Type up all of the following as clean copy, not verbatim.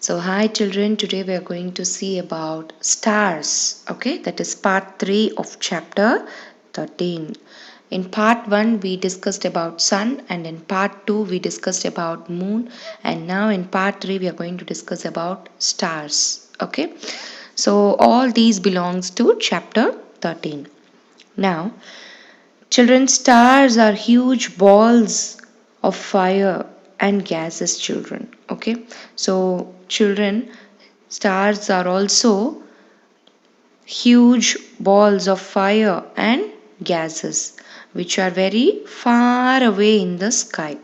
So, hi children, today we are going to see about stars. Okay, that is part 3 of chapter 13. In part 1, we discussed about sun, and in part 2, we discussed about moon, and now in part 3, we are going to discuss about stars. Okay, so all these belongs to chapter 13. Now, children, stars are huge balls of fire and gases, children. Okay, so children, stars are also huge balls of fire and gases which are very far away in the sky.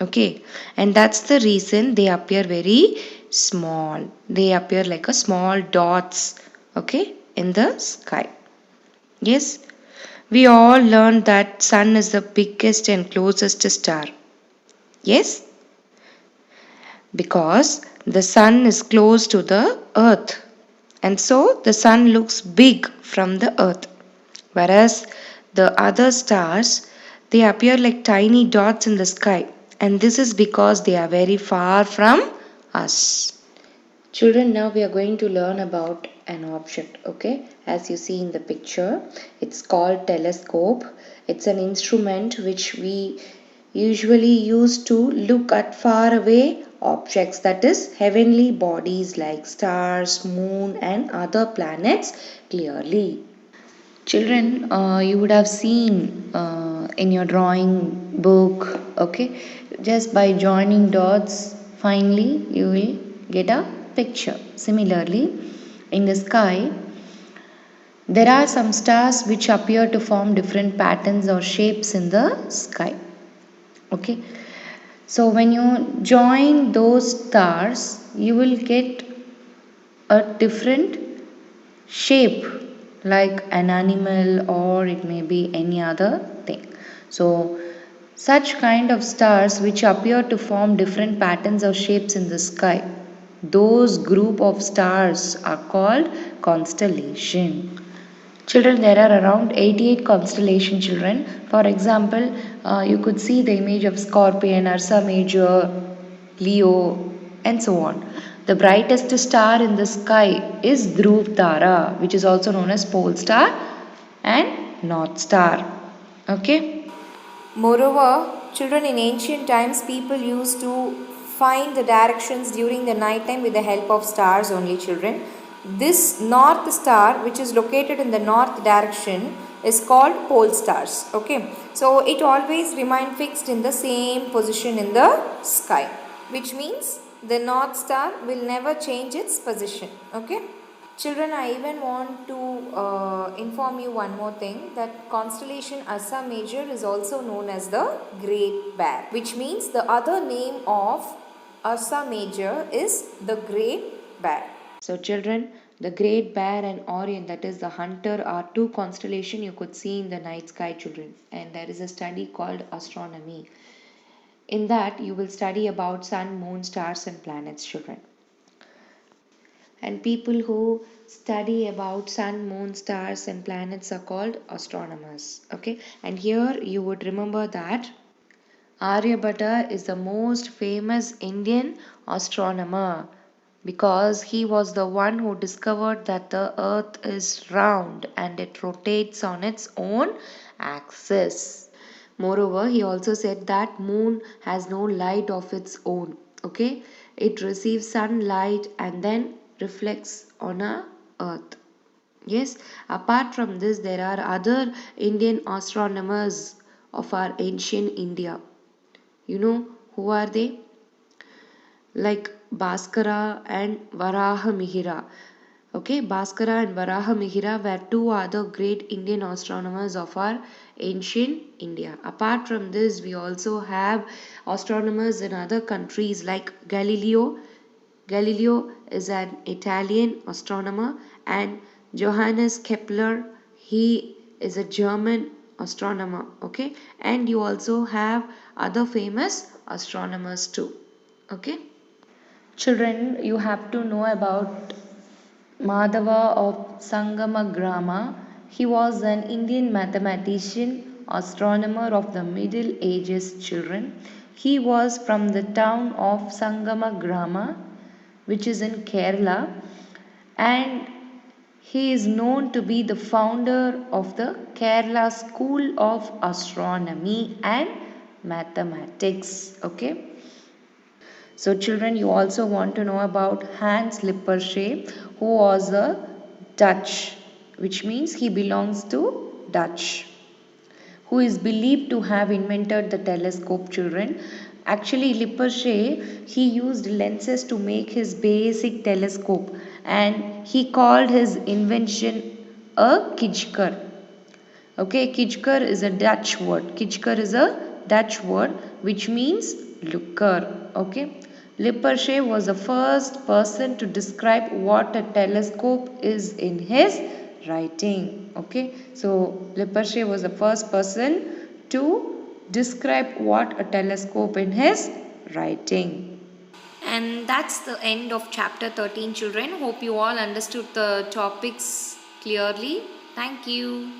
Okay, and that's the reason they appear very small. They appear like a small dots, okay, in the sky. Yes, we all learned that sun is the biggest and closest star. Yes, because the sun is close to the earth, and so the sun looks big from the earth, whereas the other stars, they appear like tiny dots in the sky, and this is because they are very far from us. Children, now we are going to learn about an object, okay? As you see in the picture, it's called telescope. It's an instrument which we usually use to look at far away objects, that is heavenly bodies like stars, moon and other planets clearly. Children, you would have seen in your drawing book, okay, just by joining dots, finally you will get a picture. Similarly, in the sky, there are some stars which appear to form different patterns or shapes in the sky. Okay, so when you join those stars, you will get a different shape like an animal or it may be any other thing. So such kind of stars which appear to form different patterns or shapes in the sky, those group of stars are called constellation. Children, there are around 88 constellation, children. For example, you could see the image of Scorpion, Ursa Major, Leo, and so on. The brightest star in the sky is Dhruv Tara, which is also known as pole star and north star. Okay. Moreover, children in ancient times, people used to find the directions during the night time with the help of stars only, children. This north star, which is located in the north direction, is called pole stars. Okay, so it always remain fixed in the same position in the sky, which means the north star will never change its position. Okay. Children, I even want to inform you one more thing, that constellation Ursa Major is also known as the Great Bear, which means the other name of Ursa Major is the Great Bear. So, children, the Great Bear and Orion, that is the Hunter, are two constellations you could see in the night sky, children. And there is a study called astronomy. In that, you will study about sun, moon, stars, and planets, children. And people who study about sun, moon, stars, and planets are called astronomers. Okay, and here you would remember that Aryabhatta is the most famous Indian astronomer because he was the one who discovered that the earth is round and it rotates on its own axis. Moreover, he also said that moon has no light of its own. Okay, it receives sunlight and then reflects on our earth. Yes, apart from this, there are other Indian astronomers of our ancient India. You know who are they? Like Bhaskara and Varaha Mihira. Okay, Bhaskara and Varaha Mihira were two other great Indian astronomers of our ancient India. Apart from this, we also have astronomers in other countries like Galileo. Galileo is an Italian astronomer, and Johannes Kepler, he is a German astronomer. Okay, and you also have other famous astronomers too. Okay. Children, you have to know about Madhava of Sangamagrama. He was an Indian mathematician, astronomer of the Middle Ages, children. He was from the town of Sangamagrama, which is in Kerala, and he is known to be the founder of the Kerala School of Astronomy and Mathematics. Okay. So, children, you also want to know about Hans Lippershey, who was a Dutch, which means he belongs to Dutch, who is believed to have invented the telescope. Children, actually, Lippershey, he used lenses to make his basic telescope, and he called his invention a Kijker. Okay, Kijker is a Dutch word. Kijker is a Dutch word which means looker. Okay, Lippershey was the first person to describe what a telescope is in his writing. Okay, so Lippershey was the first person to describe what a telescope in his writing. And that's the end of chapter 13, children. Hope you all understood the topics clearly. Thank you.